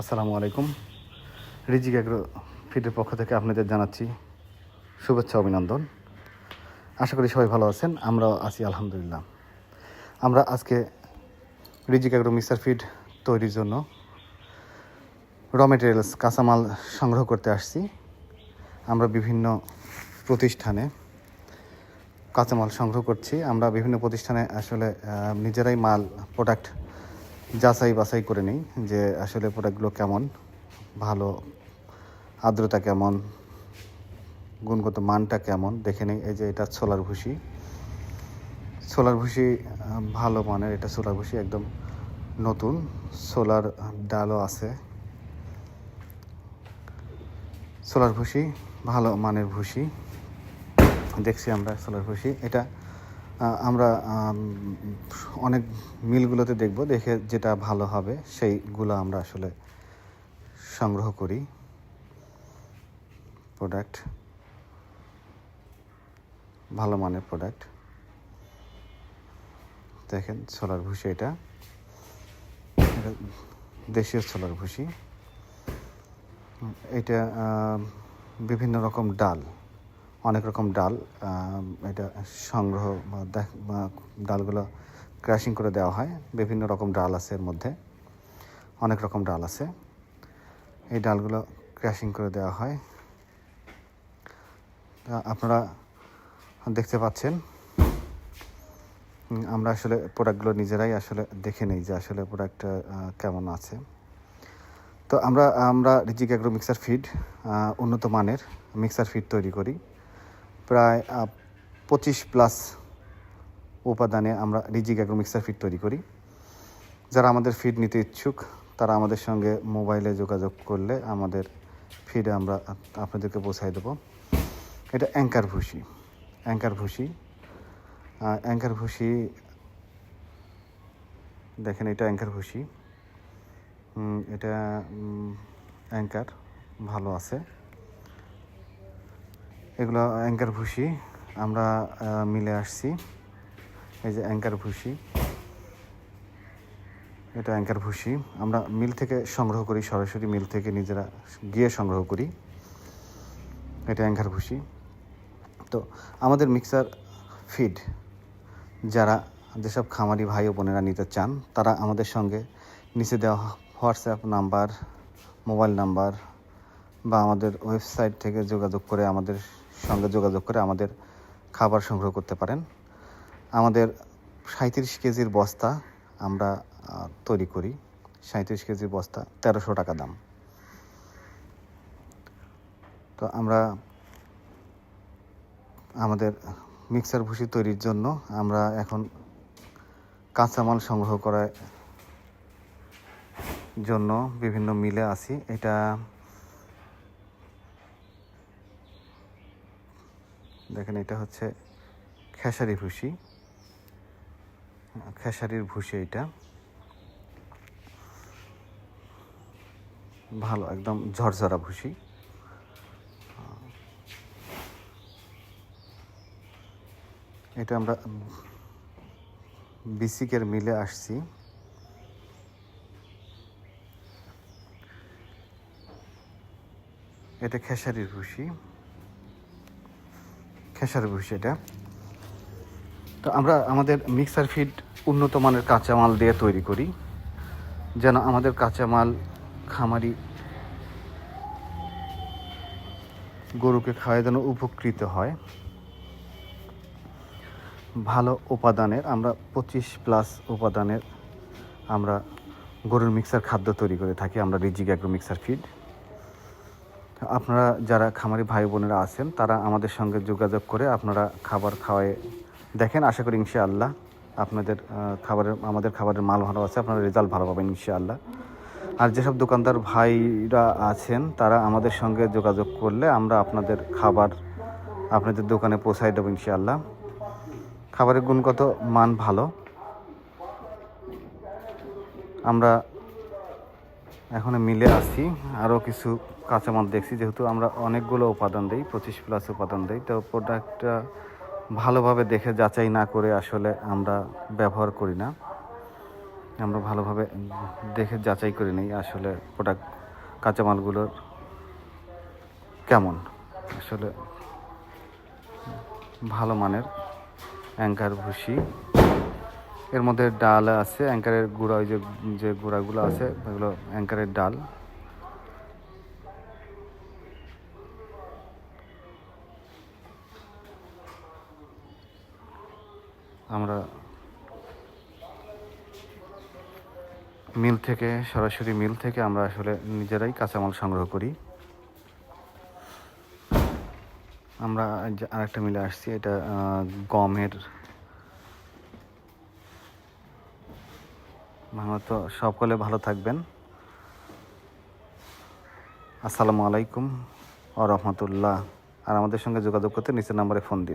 আসসালামু আলাইকুম। রিজিক অ্যাগ্রো ফিডের পক্ষ থেকে আপনাদের জানাচ্ছি শুভেচ্ছা অভিনন্দন। আশা করি সবাই ভালো আছেন, আমরাও আছি আলহামদুলিল্লাহ। আমরা আজকে রিজিক অ্যাগ্রো মিক্সার ফিড তৈরির জন্য র মেটেরিয়ালস কাঁচামাল সংগ্রহ করতে আসছি। আমরা বিভিন্ন প্রতিষ্ঠানে কাঁচামাল সংগ্রহ করছি। আমরা বিভিন্ন প্রতিষ্ঠানে আসলে নিজেরাই প্রোডাক্ট যাচাই বাছাই করে নিই যে আসলে প্রোডাক্টগুলো কেমন, ভালো আর্দ্রতা কেমন, গুণগত মানটা কেমন দেখে নিই। এই যে এটা ছোলার ভুসি ভালো মানের, এটা ছোলার ভুসি একদম নতুন। সোলার ডালও আছে। সোলার ভুসি ভালো মানের ভুসি দেখছি আমরা। সোলার ভুসি এটা আমরা অনেক মিলগুলোতে দেখে যেটা ভালো হবে সেইগুলো আমরা আসলে সংগ্রহ করি। প্রোডাক্ট ভালো মানের প্রোডাক্ট দেখেন। সোলার ভুসি এটা দেশীয় সোলার ভুসি। এটা বিভিন্ন রকম ডাল, অনেক রকম ডাল এটা সংগ্রহ ডালগুলো ক্রাশিং করে দেওয়া হয়। বিভিন্ন রকম ডাল আছে, এর মধ্যে অনেক রকম ডাল আছে। এই ডালগুলো ক্রাশিং করে দেওয়া হয়। আপনারা দেখতে পাচ্ছেন। আমরা আসলে প্রোডাক্টগুলো নিজেরাই আসলে দেখে নিই যে আসলে প্রোডাক্টটা কেমন আছে। তো আমরা রিজিক অ্যাগ্রো মিক্সার ফিড উন্নত মানের মিক্সার ফিড তৈরি করি। প্রায় 25+ উপাদানে আমরা রিজিক অ্যাগ্রো মিক্সার ফিড তৈরি করি। যারা আমাদের ফিড নিতে ইচ্ছুক তারা আমাদের সঙ্গে মোবাইলে যোগাযোগ করলে আমাদের ফিড আমরা আপনাদেরকে পৌঁছায় দেবো। এটা অ্যাঙ্কার ভুসি দেখেন। এটা অ্যাঙ্কার ভুসি, এটা অ্যাঙ্কার ভালো আছে। এগুলো অ্যাঙ্কার ভুসি আমরা মিলে আসছি। এই যে অ্যাঙ্কার ভুসি, এটা অ্যাঙ্কার ভুসি আমরা মিল থেকে সংগ্রহ করি, সরাসরি মিল থেকে নিজেরা গিয়ে সংগ্রহ করি। এটা অ্যাঙ্কার ভুসি। তো আমাদের মিক্সার ফিড যেসব খামারি ভাই ও বোনেরা নিতে চান তারা আমাদের সঙ্গে নিচে দেওয়া হোয়াটসঅ্যাপ নাম্বার, মোবাইল নাম্বার বা আমাদের ওয়েবসাইট থেকে আমাদের সঙ্গে যোগাযোগ করে আমাদের খাবার সংগ্রহ করতে পারেন। আমাদের 37 কেজির বস্তা আমরা তৈরি করি। 37 কেজির বস্তা 1300 টাকা দাম। তো আমাদের মিক্সার ভুসি তৈরির জন্য আমরা এখন কাঁচামাল সংগ্রহ করার জন্য বিভিন্ন মিলে আছি। এটা দেখেন, এটা হচ্ছে খেসারি ভুসি, খেসারির ভুসি। এটা ভালো একদম ঝরঝরা ভুসি। এটা আমরা বিসিকের মিলে আসছি। এটা খেসারি ভুসি এটা। তো আমরা আমাদের মিক্সার ফিড উন্নত মানের কাঁচামাল দিয়ে তৈরি করি, যেন আমাদের কাঁচামাল খামারি গরুকে খাওয়ায় যেন উপকৃত হয়। ভালো উপাদানের আমরা 25+ উপাদানের আমরা গরুর মিক্সার খাদ্য তৈরি করে থাকি। আমরা রিজিক অ্যাগ্রো মিক্সার ফিড। আপনারা যারা খামারি ভাই বোনেরা আছেন তারা আমাদের সঙ্গে যোগাযোগ করে আপনারা খাবার খাওয়ায় দেখেন। আশা করি ইনশাআল্লাহ আপনাদের আমাদের খাবারের মাল ভালো আছে, আপনারা রেজাল্ট ভালো পাবেন ইনশাআল্লাহ। আর যেসব দোকানদার ভাইরা আছেন তারা আমাদের সঙ্গে যোগাযোগ করলে আমরা আপনাদের খাবার আপনাদের দোকানে পৌঁছায় দেবো ইনশাআল্লাহ। খাবারের গুণগত মান ভালো। আমরা এখন মিলে আসছি, আরও কিছু কাঁচামাল দেখছি। যেহেতু আমরা অনেকগুলো উপাদান দিই, 25+ উপাদান দিই, তো প্রোডাক্টটা ভালোভাবে দেখে যাচাই না করে আসলে আমরা ব্যবহার করি না। আমরা ভালোভাবে দেখে যাচাই করে নিই আসলে প্রোডাক্ট কাঁচামালগুলোর কেমন। আসলে ভালো মানের অ্যাঙ্কার ভুসি, এর মধ্যে ডাল আছে, অ্যাঙ্কারের গুঁড়া, ওই যে গুঁড়াগুলো আছে এগুলো অ্যাঙ্কারের ডাল। আমরা সরাসরি মিল থেকে আমরা আসলে নিজেরাই কাঁচামাল সংগ্রহ করি। আমরা আরেকটা মিলে আসছি, এটা গমের। তো সকলে ভালো থাকবেন। আসসালামু আলাইকুম ওয়া রাহমাতুল্লাহ। আর আমাদের সঙ্গে যোগাযোগ করতে নিচের নাম্বারে ফোন দিন।